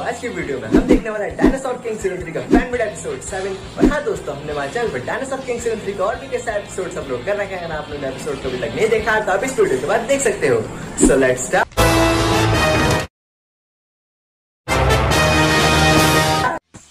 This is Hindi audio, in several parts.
आज की वीडियो में हम देखने वाला है डायनासोर किंग सीजन 3 का फैन मेड एपिसोड 7। और हाँ दोस्तों, हमने हमारे चैनल पर डायनासोर किंग सीजन 3 का और भी कैसा एपिसोड अपलोड कर रखे हैं। अगर आपने एपिसोड को अभी तक नहीं देखा तो आप इस वीडियो के बाद देख सकते हो। So let's start.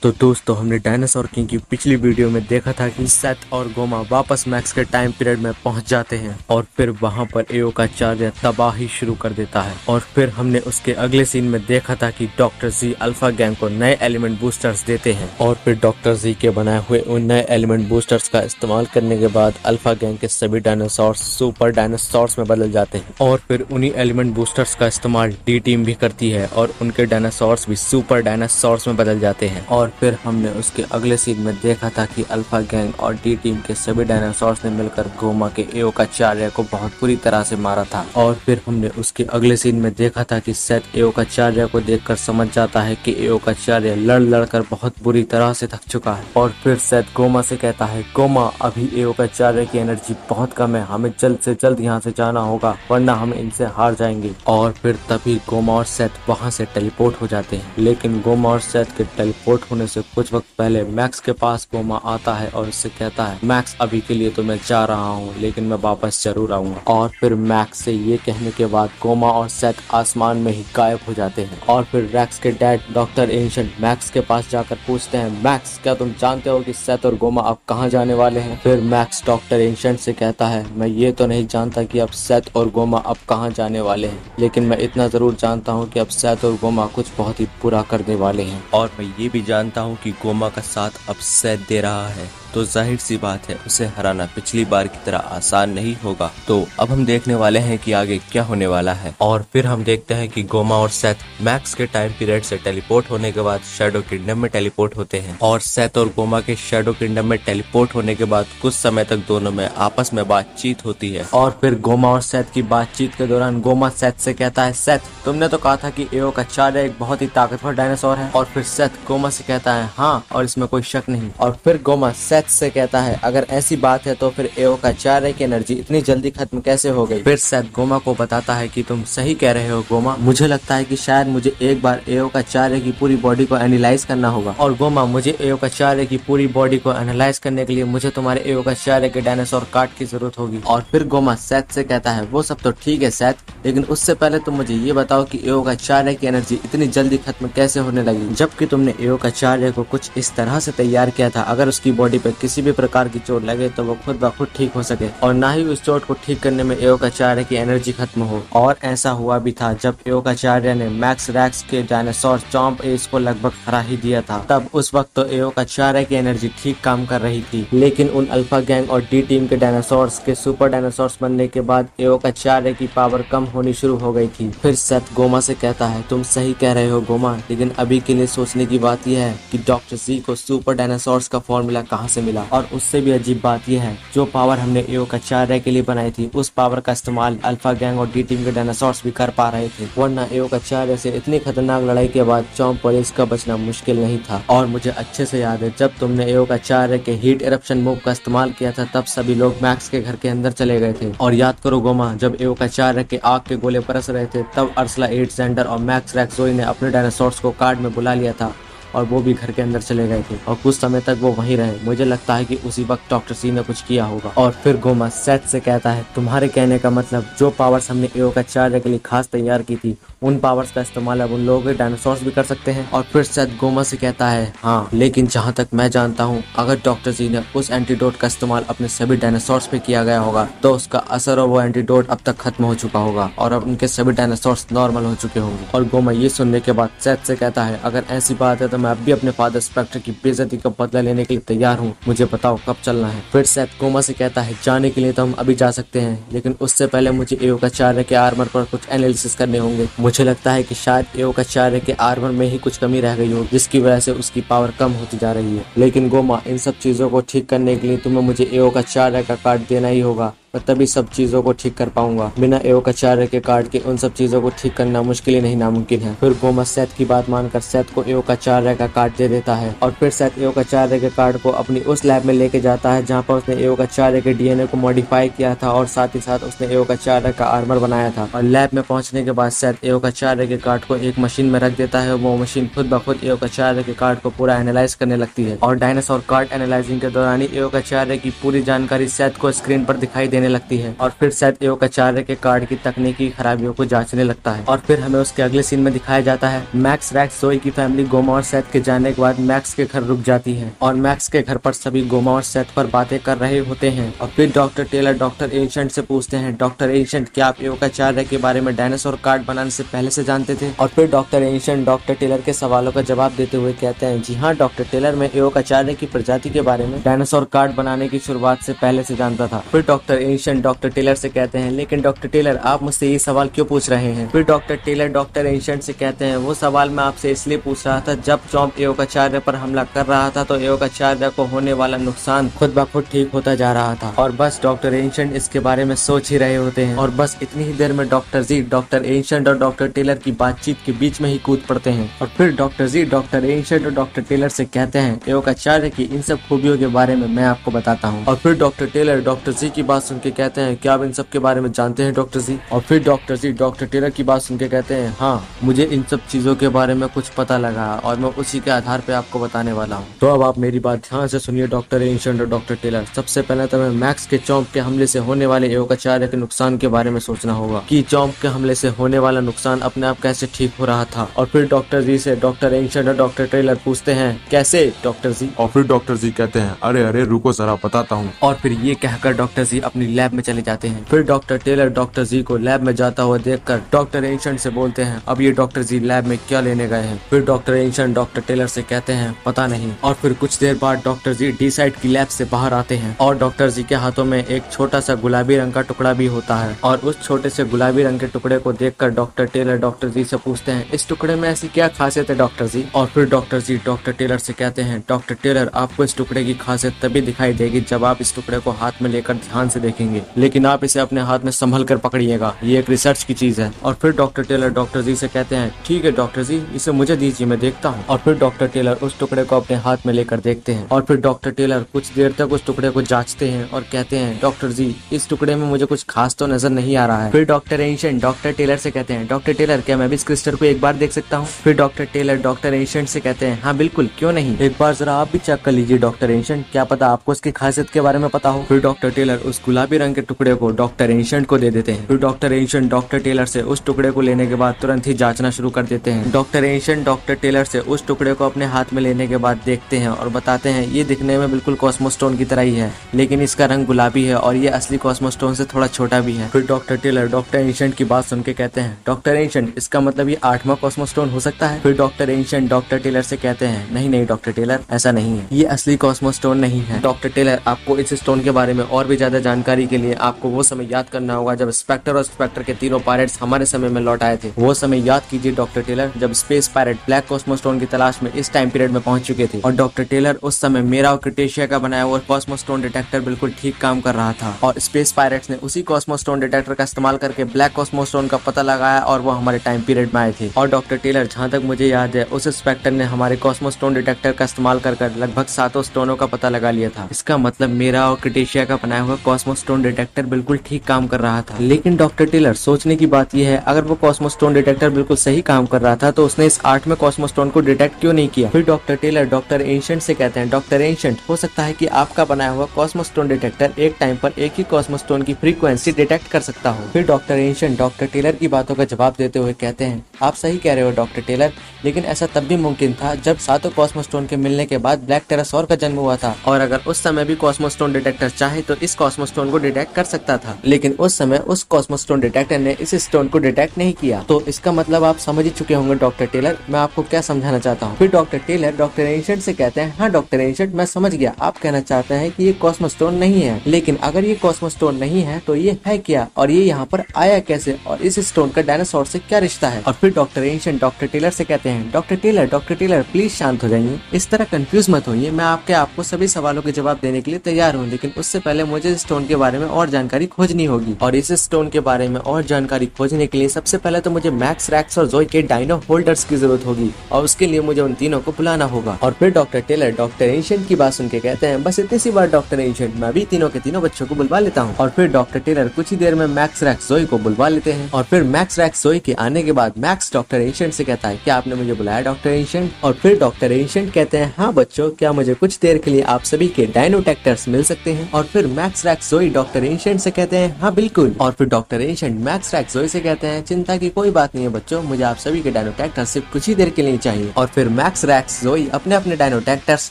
तो दोस्तों, हमने डायनासोर किंग की पिछली वीडियो में देखा था कि सेथ और गोमा वापस मैक्स के टाइम पीरियड में पहुंच जाते हैं और फिर वहां पर एओकाचार्य तबाही शुरू कर देता है। और फिर हमने उसके अगले सीन में देखा था कि डॉक्टर जी अल्फा गैंग को नए एलिमेंट बूस्टर्स देते हैं और फिर डॉक्टर जी के बनाए हुए उन नए एलिमेंट बूस्टर्स का इस्तेमाल करने के बाद अल्फा गैंग के सभी डायनासोर्स सुपर डायनासोर्स में बदल जाते हैं। और फिर उन्हीं एलिमेंट बूस्टर्स का इस्तेमाल डी टीम भी करती है और उनके डायनासोर्स भी सुपर डायनासोर्स में बदल जाते हैं। और फिर हमने उसके अगले सीन में देखा था कि अल्फा गैंग और डी टीम के सभी डायनासोर्स ने मिलकर गोमा के एओकाचार्य को बहुत बुरी तरह से मारा था। और फिर हमने उसके अगले सीन में देखा था कि सेथ एओकाचार्य को देखकर समझ जाता है कि एओकाचार्य लड़ लड़कर बहुत बुरी तरह से थक चुका है। और फिर सेथ गोमा से कहता है, गोमा अभी एओकाचार्य की एनर्जी बहुत कम है, हमें जल्द से जल्द यहाँ से जाना होगा वरना हम इनसे हार जाएंगे। और फिर तभी गोमा और सेथ वहाँ से टेलीपोर्ट हो जाते हैं। लेकिन गोमा और सेथ के टेलीपोर्ट होने से कुछ वक्त पहले मैक्स के पास गोमा आता है और उससे कहता है, मैक्स अभी के लिए तो मैं जा रहा हूँ लेकिन मैं वापस जरूर आऊंगा। और फिर मैक्स से ये कहने के बाद गोमा और सेथ आसमान में ही गायब हो जाते हैं। और फिर रैक्स के डैड डॉक्टर एंशिएंट मैक्स के पास जाकर पूछते हैं, मैक्स क्या तुम जानते हो कि सेथ और गोमा अब कहाँ जाने वाले हैं? फिर मैक्स डॉक्टर एंशिएंट से कहता है, मैं ये तो नहीं जानता कि अब सेथ और गोमा अब कहाँ जाने वाले हैं, लेकिन मैं इतना जरूर जानता हूँ कि अब सेथ और गोमा कुछ बहुत ही बुरा करने वाले हैं। और मैं ये भी जानता हूँ कि गोमा का साथ अब सेथ दे रहा है, तो जाहिर सी बात है उसे हराना पिछली बार की तरह आसान नहीं होगा। तो अब हम देखने वाले हैं कि आगे क्या होने वाला है। और फिर हम देखते हैं कि गोमा और सेथ मैक्स के टाइम पीरियड से टेलीपोर्ट होने के बाद शैडो किंगडम में टेलीपोर्ट होते हैं। और सेथ और गोमा के शैडो किंगडम में टेलीपोर्ट होने के बाद कुछ समय तक दोनों में आपस में बातचीत होती है। और फिर गोमा और सेथ की बातचीत के दौरान गोमा सेथ से कहता है, सेथ तुमने तो कहा था कि एओकाचार्य एक बहुत ही ताकतवर डायनासोर है। और फिर सेथ गोमा से कहता है, हाँ, और इसमें कोई शक नहीं। और फिर गोमा सेथ से कहता है, अगर ऐसी बात है तो फिर एओकाचार्य की एनर्जी इतनी जल्दी खत्म कैसे हो गई? फिर सेथ गोमा को बताता है कि तुम सही कह रहे हो गोमा, मुझे लगता है कि शायद मुझे एक बार एओकाचार्य की पूरी बॉडी को एनालाइज करना होगा। और गोमा, मुझे एओकाचार्य की पूरी बॉडी को एनालाइज करने के लिए मुझे तुम्हारे एओकाचार्य के डायनासोर कार्ड की जरूरत होगी। और फिर गोमा सेथ से कहता है, वो सब तो ठीक है सेथ, लेकिन उससे पहले तुम मुझे ये बताओ कि एओकाचार्य की एनर्जी इतनी जल्दी खत्म कैसे होने लगी, जबकि तुमने एओकाचार्य को कुछ इस तरह से तैयार किया था अगर उसकी बॉडी पे किसी भी प्रकार की चोट लगे तो वो खुद ब खुद ठीक हो सके, और ना ही उस चोट को ठीक करने में एओकाचार्य की एनर्जी खत्म हो। और ऐसा हुआ भी था जब एओकाचार्य ने मैक्स रैक्स के डायनासोर चॉम्प एज को लगभग हरा ही दिया था। तब उस वक्त तो एओकाचार्य की एनर्जी ठीक काम कर रही थी, लेकिन उन अल्फा गैंग और डी टीम के डायनासोर्स के सुपर डायनासोर्स बनने के बाद एओकाचार्य की पावर कम होनी शुरू हो गई थी। फिर सेथ गोमा से कहता है, तुम सही कह रहे हो गोमा, लेकिन अभी के लिए सोचने की बात यह है कि डॉक्टर जी को सुपर डायनासोर्स का फॉर्मूला कहाँ से मिला। और उससे भी अजीब बात यह है, जो पावर हमने एओकाचार्य के लिए बनाई थी उस पावर का इस्तेमाल अल्फा गैंग और डी टीम के डायनासोर्स भी कर पा रहे थे, वरना एओकाचार्य से इतनी खतरनाक लड़ाई के बाद चॉम्प पुलिस का बचना मुश्किल नहीं था। और मुझे अच्छे से याद है जब तुमने एओकाचार्य के हीट इरप्शन मूव का इस्तेमाल किया था तब सभी लोग मैक्स के घर के अंदर चले गए थे। और याद करो गोमा, जब एओकाचार्य के आग के गोले बरस रहे थे तब अर्सला एटजेंडर और मैक्स रैक्सोई ने अपने डायनासोर्स को कार्ड में बुला लिया था और वो भी घर के अंदर चले गए थे और कुछ समय तक वो वहीं रहे। मुझे लगता है कि उसी वक्त डॉक्टर सी ने कुछ किया होगा। और फिर गोमा सेथ से कहता है, तुम्हारे कहने का मतलब जो पावर्स हमने एओकाचार्य के लिए खास तैयार की थी उन पावर्स का इस्तेमाल अब उन लोगों के डायनासोर्स भी कर सकते हैं? और फिर सेथ गोमा से कहता है, हाँ, लेकिन जहाँ तक मैं जानता हूँ अगर डॉक्टर जी ने उस एंटीडोट का इस्तेमाल अपने सभी डायनासोर्स पे किया गया होगा तो उसका असर और वो एंटीडोट अब तक खत्म हो चुका होगा और अब उनके सभी डायनासोर्स नॉर्मल हो चुके होंगे। और गोमा ये सुनने के बाद सेथ से कहता है, अगर ऐसी बात है तो मैं अब भी अपने फादर स्पेक्टर की बेइज्जती का बदला लेने के लिए तैयार हूँ, मुझे बताओ कब चलना है? फिर सेथ गोमा से कहता है, जाने के लिए तो हम अभी जा सकते हैं, लेकिन उससे पहले मुझे एओकाचार्य के आर्मर पर कुछ एनालिसिस करने होंगे। मुझे लगता है कि शायद एओकाचार्य के आर्मर में ही कुछ कमी रह गई हो जिसकी वजह से उसकी पावर कम होती जा रही है। लेकिन गोमा, इन सब चीजों को ठीक करने के लिए तुम्हें मुझे एओकाचार्य का कार्ड देना ही होगा, मैं तभी सब चीजों को ठीक कर पाऊंगा। बिना एवोकाचार्य के कार्ड के उन सब चीजों को ठीक करना मुश्किल ही नहीं नामुमकिन है। फिर गोमा सेथ की बात मानकर सेथ को एवोकाचार्य का कार्ड दे देता है और फिर सेथ एवोकाचार्य के कार्ड को अपनी उस लैब में लेके जाता है जहाँ पर उसने एवोकाचार्य के डीएनए को मॉडिफाई किया था और साथ ही साथ उसने एवोकाचार्य का आर्मर बनाया था। और लैब में पहुंचने के बाद सेथ एवोकाचार्य के कार्ड को एक मशीन में रख देता है। वो मशीन खुद ब खुद एवोकाचार्य के कार्ड को पूरा एनालाइज करने लगती है और डायनासोर कार्ड एनालाइजिंग के दौरान ही एवोकाचार्य की पूरी जानकारी सेथ को स्क्रीन पर दिखाई देने लगती है और फिर सेथ एवोकाचार्य के कार्ड की तकनीकी खराबियों को जांचने लगता है। और फिर हमें उसके अगले सीन में दिखाया जाता है मैक्स, रैक्स, ज़ोई की फैमिली गोमा और सेथ के जाने के बाद मैक्स के घर रुक जाती है और मैक्स के घर पर सभी गोमा और सेथ पर बातें कर रहे होते हैं। और फिर डॉक्टर टेलर डॉक्टर एंशंट से पूछते हैं, डॉक्टर एंशंट क्या आप एवोकाचार्य के बारे में डायनासोर कार्ड बनाने से पहले से जानते थे? और फिर डॉक्टर एंशंट डॉक्टर टेलर के सवालों का जवाब देते हुए कहते हैं, जी हाँ डॉक्टर टेलर, मैं एवोकाचार्य की प्रजाति के बारे में डायनासोर कार्ड बनाने की शुरुआत से पहले से जानता था। फिर डॉक्टर एंशंट डॉक्टर टेलर से कहते हैं, लेकिन डॉक्टर टेलर आप मुझसे ये सवाल क्यों पूछ रहे हैं? फिर डॉक्टर टेलर डॉक्टर एंशंट से कहते हैं, वो सवाल मैं आपसे इसलिए पूछ रहा था जब चॉम्प एवोकाचार्य पर हमला कर रहा था तो एवोकाचार्य को होने वाला नुकसान खुद ब खुद ठीक होता जा रहा था। और बस डॉक्टर एंशंट इसके बारे में सोच ही रहे होते हैं और बस इतनी ही देर में डॉक्टर जी डॉक्टर एंशंट और डॉक्टर टेलर की बातचीत के बीच में ही कूद पड़ते हैं। और फिर डॉक्टर जी डॉक्टर एंशंट और डॉक्टर टेलर से कहते हैं, एवोकाचार्य की इन सब खूबियों के बारे में मैं आपको बताता हूँ। और फिर डॉक्टर टेलर डॉक्टर जी की बात सुन के कहते हैं, क्या आप इन सब के बारे में जानते हैं डॉक्टर जी? और फिर डॉक्टर जी डॉक्टर टेलर की बात सुन के कहते हैं, हाँ मुझे इन सब चीजों के बारे में कुछ पता लगा और मैं उसी के आधार पे आपको बताने वाला हूँ। तो अब आप मेरी बात ध्यान से सुनिए डॉक्टर एंशंट और डॉक्टर टेलर। सबसे पहले तो मैं मैक्स के चॉम्प के हमले से होने वाले एवोकाचार्य के नुकसान के बारे में सोचना होगा कि चॉम्प के हमले से होने वाला नुकसान अपने आप कैसे ठीक हो रहा था। और फिर डॉक्टर जी से डॉक्टर एंशंट और डॉक्टर टेलर पूछते हैं, कैसे डॉक्टर जी? और फिर डॉक्टर जी कहते हैं, अरे अरे रुको जरा बताता हूँ। और फिर ये कहकर डॉक्टर जी अपनी लैब में चले जाते हैं। फिर डॉक्टर टेलर डॉक्टर जी को लैब में जाता हुआ देखकर डॉक्टर एंशंट से बोलते हैं, अब ये डॉक्टर जी लैब में क्या लेने गए हैं? फिर डॉक्टर एंशंट डॉक्टर टेलर से कहते हैं, पता नहीं। और फिर कुछ देर बाद डॉक्टर जी डी साइड की लैब से बाहर आते हैं और डॉक्टर जी के हाथों में एक छोटा सा गुलाबी रंग का टुकड़ा भी होता है। और उस छोटे से गुलाबी रंग के टुकड़े को देखकर डॉक्टर टेलर डॉक्टर जी से पूछते हैं, इस टुकड़े में ऐसी क्या खासियत है डॉक्टर जी? और फिर डॉक्टर जी डॉक्टर टेलर से कहते हैं, डॉक्टर टेलर आपको इस टुकड़े की खासियत तभी दिखाई देगी जब आप इस टुकड़े को हाथ में लेकर ध्यान से देखेंगे, लेकिन आप इसे अपने हाथ में संभल कर पकड़िएगा, ये एक रिसर्च की चीज है। और फिर डॉक्टर टेलर डॉक्टर जी से कहते हैं, ठीक है डॉक्टर जी, इसे मुझे दीजिए, मैं देखता हूँ। और फिर डॉक्टर टेलर उस टुकड़े को अपने हाथ में लेकर देखते हैं और फिर डॉक्टर टेलर कुछ देर तक उस टुकड़े को जांचते हैं और कहते हैं, डॉक्टर जी इस टुकड़े में मुझे कुछ खास तो नजर नहीं आ रहा है। फिर डॉक्टर एंशंट डॉक्टर टेलर से कहते हैं, डॉक्टर टेलर क्या मैं भी इस क्रिस्टल को एक बार देख सकता हूँ? फिर डॉक्टर टेलर डॉक्टर एंशंट से कहते हैं, हाँ बिल्कुल, क्यों नहीं, एक बार जरा आप भी चेक कर लीजिए डॉक्टर एंशंट, क्या पता आपको इसकी खासियत के बारे में पता हो। फिर डॉक्टर टेलर उस गुलाबी रंग के टुकड़े को डॉक्टर एंशंट को दे देते हैं। फिर डॉक्टर एंशंट डॉक्टर टेलर से उस टुकड़े को लेने के बाद तुरंत ही जांचना शुरू कर देते हैं। डॉक्टर एंशंट डॉक्टर टेलर से उस टुकड़े को अपने हाथ में लेने के बाद देखते हैं और बताते हैं, ये दिखने में बिल्कुल कॉस्मोस्टोन की तरह ही है, लेकिन इसका रंग गुलाबी है और ये असली कॉस्मोस्टोन से थोड़ा छोटा भी है। फिर डॉक्टर टेलर डॉक्टर एंशंट की बात सुन के कहते हैं, डॉक्टर एंशंट इसका मतलब ये 8वां कॉस्मोस्टोन हो सकता है? फिर डॉक्टर एंशंट डॉक्टर टेलर से कहते हैं, नहीं नहीं डॉक्टर टेलर, ऐसा नहीं है, ये असली कॉस्मोस्टोन नहीं है। डॉक्टर टेलर आपको इस स्टोन के बारे में और भी ज्यादा जानकारी के लिए आपको वो समय याद करना होगा जब स्पेक्टर और स्पेक्टर के तीनों पायरेट्स हमारे समय में लौट आए थे। वो समय याद कीजिए डॉक्टर टेलर, जब स्पेस पायरेट ब्लैक कॉस्मोस्टोन की तलाश में इस टाइम पीरियड में पहुंच चुके थे। और डॉक्टर टेलर उस समय मेरा और क्रिटेशिया का बनाया हुआ कॉस्मोस्टोन डिटेक्टर बिल्कुल ठीक काम कर रहा था और स्पेस पायरेट्स ने उसी कॉस्मोस्टोन डिटेक्टर का इस्तेमाल करके ब्लैक कॉस्मोस्टोन का पता लगाया और वो हमारे टाइम पीरियड में आए थे। और डॉक्टर टेलर, जहाँ तक मुझे याद है, उस स्पेक्टर ने हमारे कॉस्मोस्टोन डिटेक्टर का इस्तेमाल कर लगभग 7 स्टोनों का पता लगा लिया था। इसका मतलब मेरा और क्रिटेशिया का बनाया हुआ कॉस्मोस्टोन डिटेक्टर बिल्कुल ठीक काम कर रहा था। लेकिन डॉक्टर टेलर, सोचने की बात यह है, अगर वो कॉस्मोस्टोन डिटेक्टर बिल्कुल सही काम कर रहा था तो उसने इस 8वें कॉस्मोस्टोन को डिटेक्ट क्यों नहीं किया? फिर डॉक्टर टेलर डॉक्टर एंशंट से कहते हैं, डॉक्टर एंशंट, हो सकता है कि आपका बनाया हुआ कॉस्मोस्टोन डिटेक्टर एक टाइम पर एक ही कॉस्मोस्टोन की फ्रीक्वेंसी डिटेक्ट कर सकता हो। फिर डॉक्टर एंशंट डॉक्टर टेलर की बातों का जवाब देते हुए कहते हैं, आप सही कह रहे हो डॉक्टर टेलर, लेकिन ऐसा तब भी मुमकिन था जब 7 कॉस्मोस्टोन के मिलने के बाद ब्लैक टेरासौर का जन्म हुआ था, और अगर उस समय भी कॉस्मोस्टोन डिटेक्टर चाहे तो इस कॉस्मोस्टोन को डिटेक्ट कर सकता था, लेकिन उस समय उस कॉस्मोस्टोन डिटेक्टर ने इस स्टोन को डिटेक्ट नहीं किया। तो इसका मतलब आप समझ ही चुके होंगे डॉक्टर टेलर, मैं आपको क्या समझाना चाहता हूँ। फिर डॉक्टर टेलर डॉक्टर एंशंट से कहते हैं, हाँ डॉक्टर एंशंट, मैं समझ गया, आप कहना चाहते हैं कि ये कॉस्मोस्टोन नहीं है, लेकिन अगर ये कॉस्मोस्टोन नहीं है तो ये है क्या, और ये यहाँ पर आया कैसे, और इस स्टोन का डायनासोर से क्या रिश्ता है? और फिर डॉक्टर एंशंट डॉक्टर टेलर से कहते हैं, डॉक्टर टेलर प्लीज शांत हो जाइए, इस तरह कंफ्यूज मत होइए, मैं आपको सभी सवालों के जवाब देने के लिए तैयार हूँ, लेकिन उससे पहले मुझे इस स्टोन के बारे में और जानकारी खोजनी होगी। और इस स्टोन के बारे में और जानकारी खोजने के लिए सबसे पहले तो मुझे मैक्स, रैक्स और जोई के डायनो होल्डर्स की जरूरत होगी और उसके लिए मुझे उन तीनों को बुलाना होगा। और फिर डॉक्टर टेलर डॉक्टर एंशिएंट की बात सुन के कहते हैं, बस इतनी सी बात डॉक्टर एंशिएंट, मैं भी तीनों के तीनों बच्चों को बुलवा लेता हूँ। और फिर डॉक्टर टेलर कुछ ही देर में मैक्स, रैक्स, जोई को बुलवा लेते हैं। और फिर मैक्स, रैक्स, जोई के आने के बाद मैक्स डॉक्टर एंशिएंट से कहता है, क्या आपने मुझे बुलाया डॉक्टर एंशिएंट? और फिर डॉक्टर एंशिएंट कहते हैं, हाँ बच्चों, क्या मुझे कुछ देर के लिए आप सभी के डायनोटैक्टर्स मिल सकते हैं? और फिर मैक्स, रैक्स, जोई डॉक्टर एंशिएंट से कहते हैं, हाँ बिल्कुल। और फिर डॉक्टर एंशिएंट मैक्स, रैक्स, जोई से कहते हैं, चिंता की कोई बात नहीं है बच्चों, मुझे आप सभी के डायनोटैक्टर्स सिर्फ कुछ ही देर के लिए चाहिए। और फिर मैक्स, रैक्स, जोई अपने अपने डायनोटैक्टर्स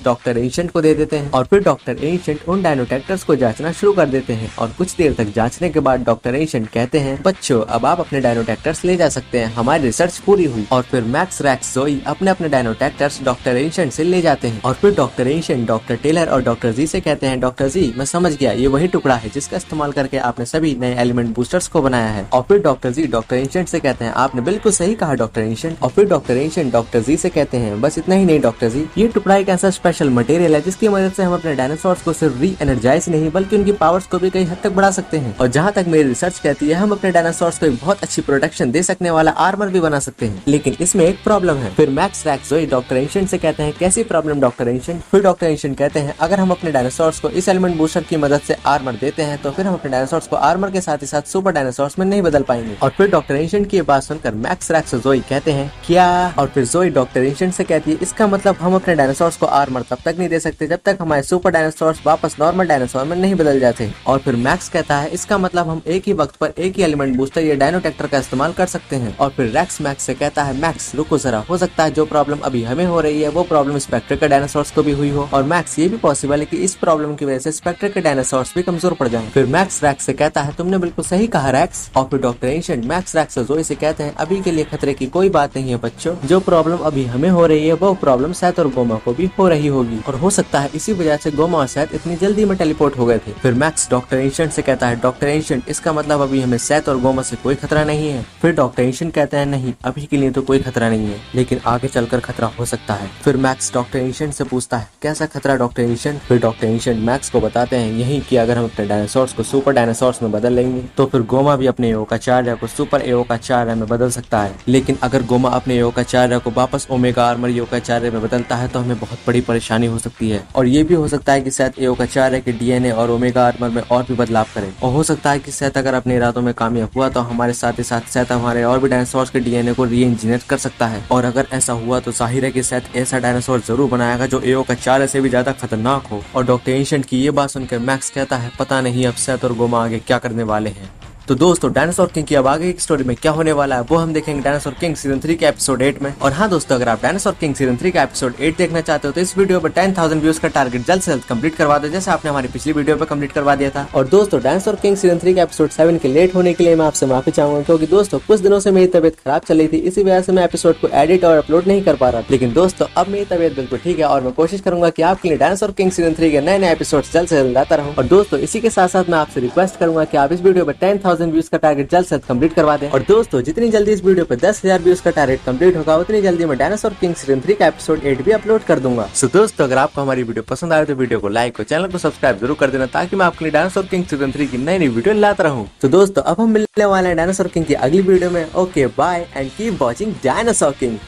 डॉक्टर एंशिएंट को दे देते हैं। और फिर डॉक्टर एंशिएंट उन डायनोटैक्टर्स को जांचना शुरू कर देते हैं। और कुछ देर तक जांचने के बाद डॉक्टर एंशिएंट कहते हैं, बच्चों अब आप अपने डायनोटैक्टर्स ले जा सकते हैं, हमारी रिसर्च पूरी हुई। और फिर मैक्स, रैक्स, जोई अपने अपने डायनोटैक्टर्स डॉक्टर एंशिएंट से ले जाते हैं। और फिर डॉक्टर एंशिएंट डॉक्टर टेलर और डॉक्टर जी से कहते हैं, डॉक्टर जी मैं समझ गया, ये वही टुकड़ा है जिसका इस्तेमाल करके आपने सभी नए एलिमेंट बूस्टर्स को बनाया है। और फिर डॉक्टर जी डॉक्टर एंशिएंट से कहते हैं, आपने बिल्कुल सही कहा डॉक्टर एंशिएंट। और फिर डॉक्टर एंशिएंट डॉक्टर जी से कहते हैं, बस इतना ही नहीं डॉक्टर जी, ये टुकड़ा एक ऐसा स्पेशल मटेरियल है जिसकी मदद से हम अपने डायनासोर्स को सिर्फ री एनर्जाइज नहीं बल्कि उनकी पावर्स को भी कई हद तक बढ़ा सकते हैं। और जहाँ तक मेरी रिसर्च कहती है, हम अपने डायनासोर्स को एक बहुत अच्छी प्रोटेक्शन दे सकने वाला आर्मर भी बना सकते हैं। लेकिन इसमें एक प्रॉब्लम है। फिर मैक्स, रैक्स, जोई डॉक्टर एंशिएंट से कहते हैं, कैसी प्रॉब्लम डॉक्टर एंशिएंट? फिर डॉक्टर एंशिएंट कहते हैं, अगर हम अपने डायनासोर्स को इस एलिमेंट बूस्टर की मदद से आर्मर देते हैं तो फिर हम अपने डायनासोर्स को आर्मर के साथ ही साथ सुपर डायनासोर्स में नहीं बदल पाएंगे। और फिर डॉक्टर एंशिएंट की ये बात सुनकर मैक्स, रैक्स और जोई कहते हैं, क्या? और फिर जोई डॉक्टर एंशिएंट से कहती है, इसका मतलब हम अपने डायनासोर्स को आर्मर तब तक नहीं दे सकते जब तक हमारे सुपर डायनासोर्स वापस नॉर्मल डायनासोर में नहीं बदल जाते। और फिर मैक्स कहता है, इसका मतलब हम एक ही वक्त पर एक ही एलिमेंट बूस्टर या डायनोटैक्टर का इस्तेमाल कर सकते हैं। और फिर रैक्स मैक्स से कहता है, मैक्स रुको जरा, हो सकता है जो प्रॉब्लम अभी हमें हो रही है वो प्रॉब्लम स्पेक्टर के डायनासोर्स को भी हुई हो। और मैक्स, ये भी पॉसिबल है कि इस प्रॉब्लम की वजह से स्पेक्टर के डायनासोर्स भी कमजोर पड़ जाएं। फिर मैक्स रैक्स से कहता है, तुमने बिल्कुल सही कहा रैक्स। और फिर डॉक्टर एंशिएंट मैक्स, रैक्स और जोई से कहते हैं, अभी के लिए खतरे की कोई बात नहीं है बच्चों, जो प्रॉब्लम अभी हमें हो रही है वो प्रॉब्लम सेथ और गोमा को भी हो रही होगी और हो सकता है इसी वजह से गोमा और सेथ इतनी जल्दी में टेलीपोर्ट हो गए थे। फिर मैक्स डॉक्टर एंशिएंट से कहता है, डॉक्टर एंशिएंट इसका मतलब अभी हमें सेथ और गोमा से कोई खतरा नहीं है? फिर डॉक्टर एंशिएंट कहते हैं, नहीं अभी के लिए तो कोई खतरा नहीं है, लेकिन आगे चलकर खतरा हो सकता है। फिर मैक्स डॉक्टर एंशिएंट से पूछता है, कैसा खतरा डॉक्टर एंशिएंट? फिर डॉक्टर एंशिएंट मैक्स को बताते हैं, यही कि अगर हम अपने डायनासोर्स को सुपर डायनासोर्स में बदल लेंगे तो फिर गोमा भी अपने एओकाचार्या को सुपर एओकाचार्या में बदल सकता है। लेकिन अगर गोमा अपने एओकाचार्या को वापस ओमेगा आर्मर एओकाचार्या में बदलता है तो हमें बहुत बड़ी परेशानी हो सकती है। और ये भी हो सकता है कि सेथ एओकाचार्या के डीएनए और ओमेगा आर्मर में और भी बदलाव करे। और हो सकता है कि सेथ अगर अपने इरादों में कामयाब हुआ तो हमारे साथ ही साथ सेथ हमारे और भी डायनासोर्स के डीएनए को री इंजीनियर कर सकता है। और अगर ऐसा हुआ तो जाहिर है कि सेथ ऐसा डायनासोर जरूर बनाएगा जो एओकाचार्या से भी ज्यादा खतरनाक हो। और डॉक्टर एंशिएंट की ये बात सुनकर मैक्स कहता है, पता नहीं अब सेथ और गोमा आगे क्या करने वाले हैं। तो दोस्तों, डायनासोर किंग की अब आगे की स्टोरी में क्या होने वाला है वो हम देखेंगे डायनासोर किंग सीजन 3 के एपिसोड 8 में। और हाँ दोस्तों, अगर आप डायनासोर किंग सीजन 3 का एपिसोड 8 देखना चाहते हो तो इस वीडियो पर 10,000 व्यूज का टारगेट जल्द से जल्द कंप्लीट करवा दो, जैसे आपने हमारी पिछली वीडियो पर कंप्लीट करवा दिया था। और दोस्तों, डायनासोर किंग सीजन 3 के एपिसोड 7 के लेट होने के लिए मैं आपसे माफी चाहूंगा, क्योंकि दोस्तों कुछ दिनों से मेरी तबियत खराब चल रही थी, इसी वजह से मैं एपिसोड को एडिट और अपलोड नहीं कर पा रहा। लेकिन दोस्तों, अब मेरी तबियत बिल्कुल ठीक है और मैं कोशिश करूंगा कि आपके लिए डायनासोर किंग सीजन 3 के नए नए एपिसोड जल्द से जल्द लाता रहूं। और दोस्तों, इसी के साथ साथ मैं आपसे रिक्वेस्ट करूंगा कि आप इस वीडियो पर 10,000 व्यूज का टारगेट जल्द से जल्द कंप्लीट करवा दें। और दोस्तों, जितनी जल्दी इस वीडियो पर 10,000 व्यूज का टारगेट कंप्लीट होगा उतनी जल्दी मैं डायनासोर किंग सीजन 3 का एपिसोड 8 भी अपलोड कर दूंगा। सो दोस्तों, अगर आपको हमारी वीडियो पसंद आए तो वीडियो को लाइक और चैनल को सब्सक्राइब जरूर कर देना, ताकि मैं आपके लिए डायनासोर किंग सीजन 3 की नई नई वीडियो लाता रहूं। तो दोस्तों, अब हम मिलने वाले हैं डायनासोर किंग की अगली वीडियो में। Okay bye and keep watching dinosaur king.